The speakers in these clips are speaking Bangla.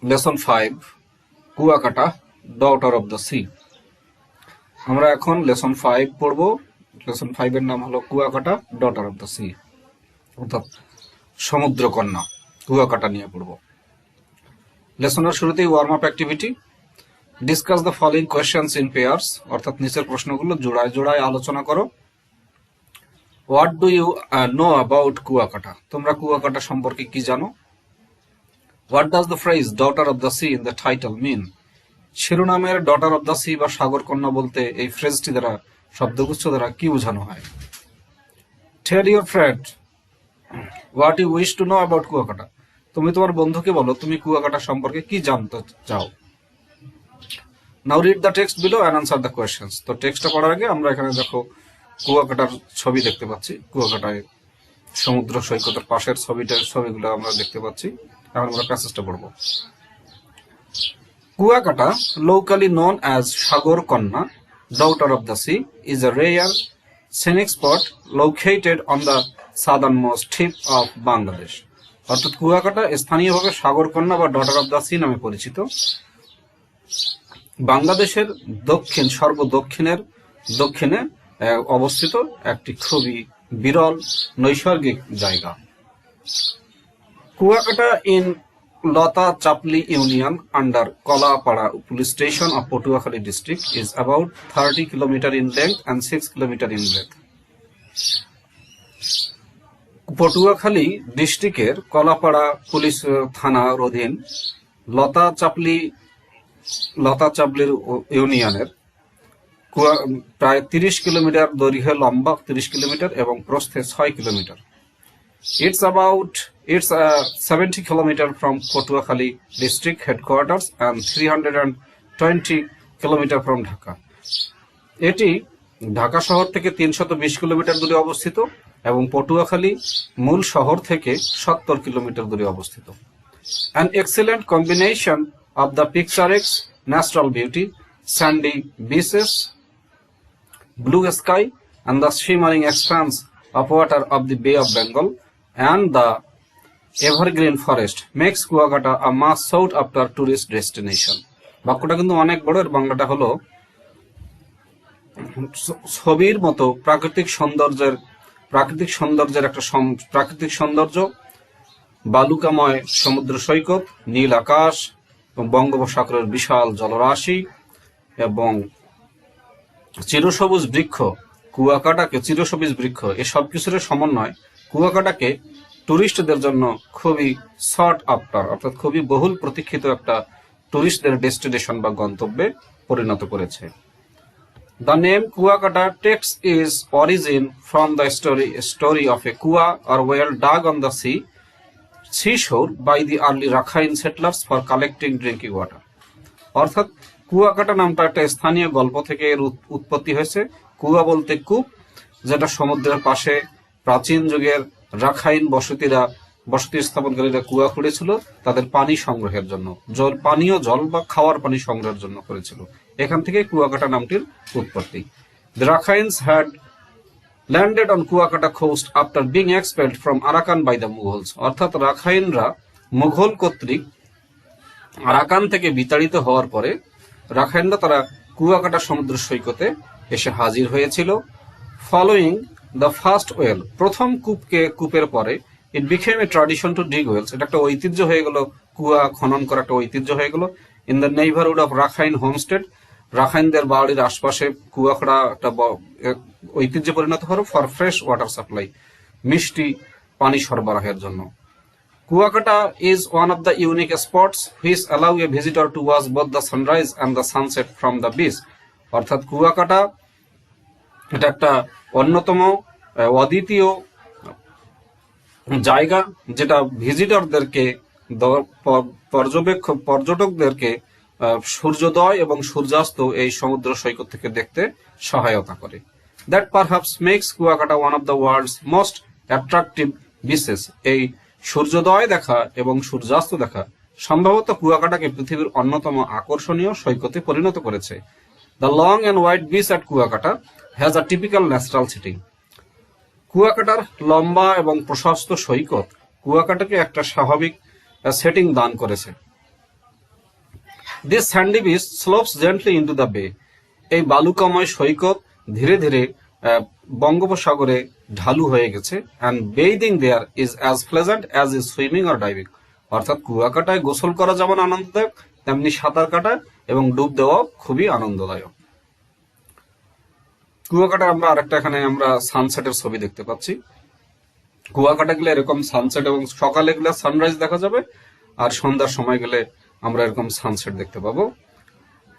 Lesson 5 Kuakata daughter of the C. আমরা এখন লেসন 5 পড়ব। লেসন 5 এর নাম হলো Kuakata daughter of the sea, অর্থাৎ সমুদ্রকন্যা। কুয়াকাটা নিয়ে পড়ব। লেসনের শুরুতেই warm up activity. Discuss the following questions in pairs, অর্থাৎ নিচের প্রশ্নগুলো জোড়ায় জোড়ায় আলোচনা করো। What do you know about Kuakata, তোমরা কুয়াকাটা সম্পর্কে কি জানো? What does the phrase daughter of the sea in the title mean, শিরোনামের ডটার অফ দ্য সি বা সাগর কন্যা বলতে এই ফ্রেজটি দ্বারা, শব্দগুচ্ছ দ্বারা কি বোঝানো হয়? Tell your friend what you wish to know about Kuakata, তুমি তোমার বন্ধুকে বলো তুমি কুয়াকাটা সম্পর্কে কি জানতে চাও। Now read the text below and answer the questions. তো টেক্সটটা পড়ার আগে আমরা এখানে দেখো কুয়াকাটার ছবি দেখতে পাচ্ছি। কুয়াকাটায় সমুদ্র সৈকতের পাশের ছবিগুলো আমরা দেখতে পাচ্ছি। এখন আমরা প্যাসেজটা পড়বো। Kuakata, locally known as Sagor Konna, daughter of the sea, is a rare scenic spot located on the southernmost tip of Bangladesh. অর্থাৎ কুয়াকাটা স্থানীয়ভাবে সাগর কন্যা বা ডটার অফ দ্য সি নামে পরিচিত। বাংলাদেশের দক্ষিণে অবস্থিত একটি খুবই বিরল নৈসর্গিক জায়গা। Kuakata in Lata Chapli Union under Kolapara Police Station of Patuakhali district is about 30 km in length and 6 km in breadth. Patuakhali ডিস্ট্রিক্টের কলাপাড়া পুলিশ থানার অধীন লতা চাপলির ইউনিয়নের প্রায় 30 কিলোমিটার দৈর্ঘ্যে লম্বা 30 কিলোমিটার এবং প্রস্থে 6 kilometre. It's 70 kilometers from Patuakhali district headquarters and 320 kilometers from Dhaka. এটি ঢাকা শহর থেকে 320 কিলোমিটার দূরে অবস্থিত এবং পটুয়াখালী মূল শহর থেকে 70 কিলোমিটার দূরে অবস্থিত। An excellent combination of the picturesque natural beauty, sandy beaches, blue sky, and the shimmering expanse of water of the Bay of Bengal and the evergreen forest makes Kuakata a much sought after tourist destination. বাক্যটা কিন্তু অনেক বড়। এর বাংলাটা হলো ছবির মতো প্রাকৃতিক সৌন্দর্য, বালুকাময় সমুদ্র সৈকত, নীল আকাশ, বঙ্গোপসাগরের বিশাল জলরাশি এবং চিরসবুজ বৃক্ষ, এসব কিছুর সমন্বয় কুয়াকাটাকে টুরিস্টদের জন্য খুবই সট আফটার, অর্থাৎ খুবই বহুল প্রতীক্ষিত একটা টুরিস্টদের ডেস্টিনেশন বা গন্তব্যে পরিণত করেছে। The name Kuakata takes its origin from the story of a kua or well dug on the seashore by the early Rakhine settlers for collecting drinking water. অর্থাৎ কুয়াকাটা নামটা একটা স্থানীয় গল্প থেকে এর উৎপত্তি হয়েছে। কুয়া বলতে কূপ, যেটা সমুদ্রের পাশে প্রাচীন যুগের রাখাইন বসতি স্থাপনকারীরা কুয়া খুঁড়েছিল তাদের পানি সংগ্রহের জন্য, পানীয় জল বা খাওয়ার পানি সংগ্রহের জন্য করেছিল। এখান থেকে কুয়াকাটা নামটির উৎপত্তি। The Rakhines had landed on Kuakata coast after being expelled from Arakan by the Mughals. অর্থাৎ রাখাইনরা মুঘল কর্তৃক আরাকান থেকে বিতাড়িত হওয়ার পরে রাখাইনরা তারা কুয়াকাটা সমুদ্র সৈকতে এসে হাজির হয়েছিল। ফলোইং দ্য ফার্স্ট ওয়েল, প্রথম কূপের পরে it became a tradition to dig wells, এটা একটা ঐতিহ্য হয়ে গেল, কুয়া খনন করা একটা ঐতিহ্য হয়ে গেল। In the neighbourhood of Rakhine homestead, রাখাইনদের বাড়ির আশপাশে কুয়া খোঁড়া একটা ঐতিহ্যে পরিণত হলো। ফর ফ্রেশ ওয়াটার সাপ্লাই, মিষ্টি পানি সরবরাহের জন্য। Kuakata is one of the unique spots which allow a visitor to watch both the sunrise and the sunset from the beach. অর্থাৎ কুয়াকাটা এটা একটা অন্যতম অদ্বিতীয় জায়গা যেটা ভিজিটরদেরকে পর্যটকদেরকে সূর্যোদয় এবং সূর্যাস্ত এই সমুদ্র সৈকত থেকে দেখতে সহায়তা করে। That perhaps makes Kuakata one of the world's most attractive beaches. এই সূর্যোদয় দেখা এবং সূর্যাস্ত দেখা সম্ভবত কুয়াকাটাকে পৃথিবীর অন্যতম আকর্ষণীয় সৈকতে পরিণত করেছে। The long and wide beach at Kuakata has a typical natural setting. কুয়াকাটার লম্বা এবং প্রশস্ত সৈকত কুয়াকাটাকে একটা স্বাভাবিক সেটিং দান করেছে। This sandy beach slopes gently into the bay. এই বালুকাময় সৈকত ধীরে ধীরে বঙ্গোপসাগরে ঢালু হয়ে গেছে, and bathing there is as pleasant as is swimming or diving. অর্থাৎ কুয়াকাটায় গোসল করা যেমন আনন্দদায়ক, তেমনি সাঁতার কাটা এবং ডুব দেওয়াও খুবই আনন্দদায়ক। কুয়াকাটায় আমরা আরেকটা, এখানে আমরা সানসেটের ছবি দেখতে পাচ্ছি। কুয়াকাটা গেলে এরকম সানসেট, এবং সকালে গেলে সানরাইজ দেখা যাবে, আর সন্ধ্যার সময় গেলে আমরা এরকম সানসেট দেখতে পাবো।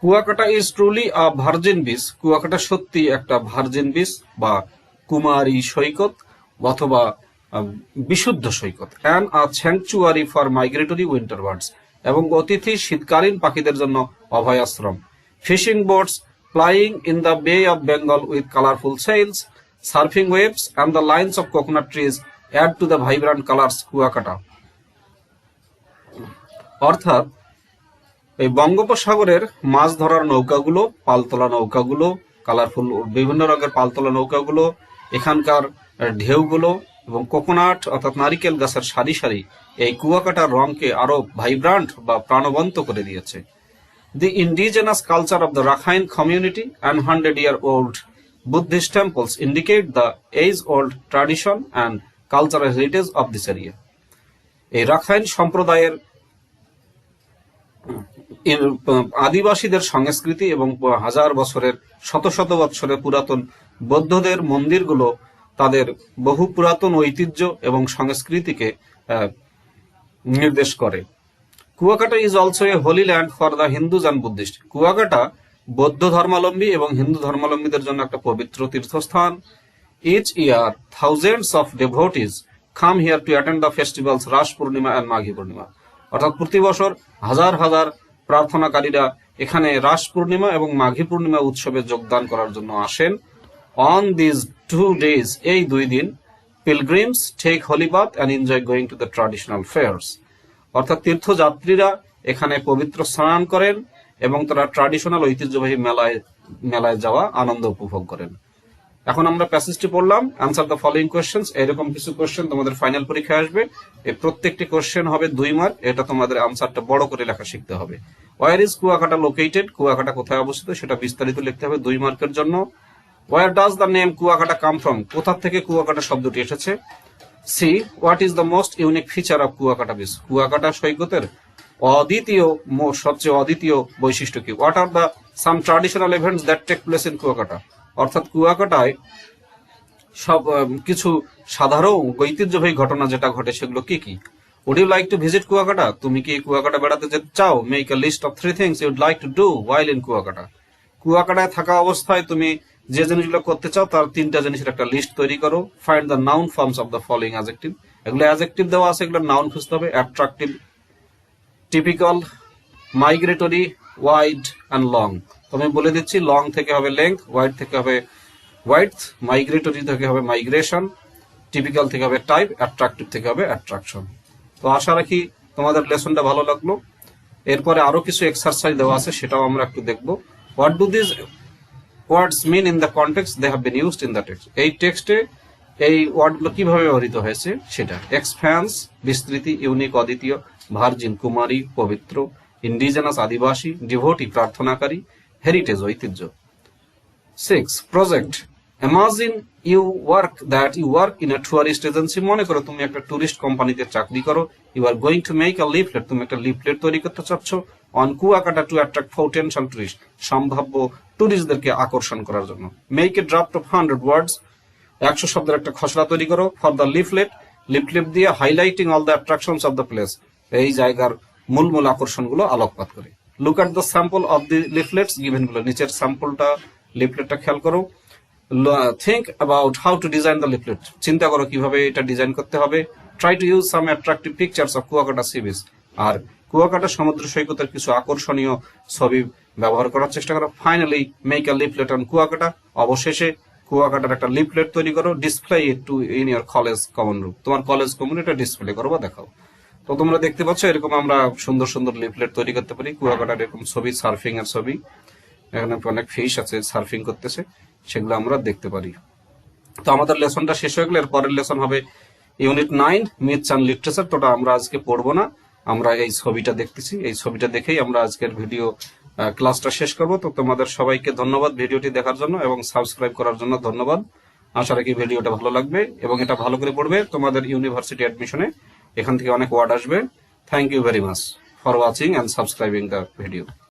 Kuakata is truly a virgin beach. Kuakata সত্যি একটা ভার্জিন বিচ বা কুমারী সৈকত অথবা বিশুদ্ধ সৈকত। And a sanctuary for migratory winter birds, এবং অতিথি শীতকালীন পাখিদের জন্য অভয়াশ্রম। Fishing boats plying in the bay of Bengal with colourful sails, surfing waves and the lines of coconut trees add to the vibrant colours Kuakata. অর্থাৎ এই বঙ্গোপসাগরের মাছ ধরার নৌকাগুলো, পালতোলা নৌকাগুলো, কালারফুল বিভিন্ন রঙের পালতোলা নৌকাগুলো, এখানকার ঢেউগুলো এবং কোকোনাট অর্থাৎ নারিকেল গাছের সারি সারি এই কুয়াকাটার রঙকে আরো ভাইব্রান্ট বা প্রাণবন্ত করে দিয়েছে। The indigenous culture of the Rakhine community and 100-year-old Buddhist temples indicate the age-old tradition and cultural heritage of this area. এই রাখাইন সম্প্রদায়ের আদিবাসীদের সংস্কৃতি এবং হাজার বছরের, শত শত বছরের পুরাতন বৌদ্ধদের মন্দিরগুলো তাদের বহু পুরাতন ঐতিহ্য এবং সংস্কৃতিকে নির্দেশ করে। Kuakata is also a holy land for the Hindus and Buddhist. Kuakata বৌদ্ধ ধর্মাবলম্বী এবং হিন্দু ধর্মাবলম্বীদের জন্য একটা পবিত্র তীর্থস্থান। Each year thousands of devotees come here to attend the festivals Ras Purnima and Maghi Purnima. অর্থাৎ প্রতি বছর হাজার হাজার প্রার্থনাকারীরা এখানে রাস পূর্ণিমা এবং মাঘী পূর্ণিমা উৎসবে যোগদান করার জন্য আসেন। অন দিস 2 days, এই 2 দিন, pilgrims take holy bath and enjoy going to the traditional fairs. অর্থাৎ তীর্থযাত্রীরা এখানে পবিত্র স্নান করেন এবং তারা ট্র্যাডিশনাল ঐতিহ্যবাহী মেলায় যাওয়া আনন্দ উপভোগ করেন। এখন আমরা প্যাসেজটি পড়লাম। Answer the following questions. এরকম কিছু কোয়েশ্চেন তোমাদের ফাইনাল পরীক্ষায় আসবে। এই প্রত্যেকটি কোয়েশ্চেন হবে 2 মার্ক। এটা তোমাদের আনসারটা বড় করে লেখা শিখতে হবে। Where is Kuakata located? Kuakata কোথায় অবস্থিত সেটা বিস্তারিত লিখতে হবে 2 মার্কের জন্য। Where does the name Kuakata come from? কোথা থেকে কুয়াকাটা শব্দটি এসেছে? C, what is the most unique feature of Kuakata beach? Kuakata সৈকতের সবচেয়ে অদ্বিতীয় বৈশিষ্ট্য কি? What are the some traditional events that take place in Kuakata? অর্থাৎ কুয়াকাটায় সব কিছু সাধারণ ঐতিহ্যবাহী ঘটনা যেটা ঘটে সেগুলো কি কি? Would you like to visit Kuakata? তুমি কি কুয়াকাটা বেড়াতে যেতে চাও? Make a list of 3 things you'd like to do while in Kuakata. কুয়াকাটায় থাকা অবস্থায় তুমি যে জিনিসগুলো করতে চাও তার 3টা জিনিসের একটা লিস্ট তৈরি করো। Find the noun forms of the following adjective. এগুলো অ্যাডজেক্টিভ দেওয়া আছে, এগুলো নাউন খুঁজতে হবে। Attractive, typical, migratory, wide and long. তুমি বলে দিচ্ছি, লং থেকে হবে লেংথ, ওয়াইড থেকে হবে ওয়াইডথ, মাইগ্রেটরি থেকে হবে মাইগ্রেশন, টিপিক্যাল থেকে হবে টাইপ, অ্যাট্রাকটিভ থেকে হবে অ্যাট্রাকশন। তো আশা রাখি তোমাদের লেসনটা ভালো লাগলো। এরপরে আরো কিছু এক্সারসাইজ দেওয়া আছে, সেটাও আমরা একটু দেখবো। What do this words mean in the context they have been used in the text? এই টেক্সটে এই ওয়ার্ডগুলো কিভাবে ব্যবহৃত হয়েছে সেটা। এক্সপ্যান্স বিস্তৃতি, ইউনিক অদ্বিতীয়, ভার্জিন কুমারী পবিত্র, ইন্ডিজেনাস আদিবাসী, ডিভোটি প্রার্থনাকারী, হেরিটেজ ঐতিহ্য। 6. Project. Imagine you work in a tourist agency. মনে করো তুমি একটা টুরিস্ট কোম্পানিতে চাকরি করো। You are going to make a leaflet. তুমি একটা লিফলেট তৈরি করতে চাচ্ছ on Kuakata to attract potential tourist, সম্ভাব্য টুরিস্টদেরকে আকর্ষণ করার জন্য। Make a draft of 100 words. 100 শব্দের একটা খসড়া তৈরি করো ফর দ্য লিফলেট। লিফলেট দিয়ে highlighting all the attractions of the place, এই জায়গার মূল মূল আকর্ষণগুলো আলোকপাত করে। Look at the sample of the leaflets given গুলো, নিচের স্যাম্পলটা লিফলেটটা খেয়াল করো। Think about how to design the leaflet. চিন্তা করো কিভাবে এটা ডিজাইন করতে হবে। Try to use some attractive pictures of Kuakata sea beach. আর কুয়াকাটা সমুদ্র সৈকতের কিছু আকর্ষণীয় ছবি ব্যবহার করার চেষ্টা করো। Finally make a leaflet on Kuakata. অবশেষে কুয়াকাটার একটা লিফলেট তৈরি করো। Display it to in your college common room. তোমার কলেজ কমন এটা ডিসপ্লে করো বা দেখাও। তো তোমরা দেখতে পাচ্ছ এরকম আমরা সুন্দর সুন্দর লিফলেট তৈরি করতে পারি। কুয়াকাটার এরকম ছবি, সার্ফিং এর ছবি, এখানে অনেক ফিশ আছে সার্ফিং করতেছে, সেগুলো আমরা দেখতে পারি। তো আমাদের লেসনটা শেষ হয়ে গেলে এর পরের লেসন হবে ইউনিট 9 মিথস অ্যান্ড লিটারেচার। তোটা আমরা আজকে পড়বো না, আমরা এই ছবিটা দেখতেছি, এই ছবিটা দেখেই আমরা আজকের ভিডিও ক্লাসটা শেষ করব। তো তোমাদের সবাইকে ধন্যবাদ ভিডিওটি দেখার জন্য এবং সাবস্ক্রাইব করার জন্য ধন্যবাদ। আশা রাখি ভিডিওটা ভালো লাগবে এবং এটা ভালো করে পড়বে তোমাদের ইউনিভার্সিটি অ্যাডমিশনে। এখান থেকে অনেক ওয়ার্ড আসবে। Thank you very much for watching and subscribing the video.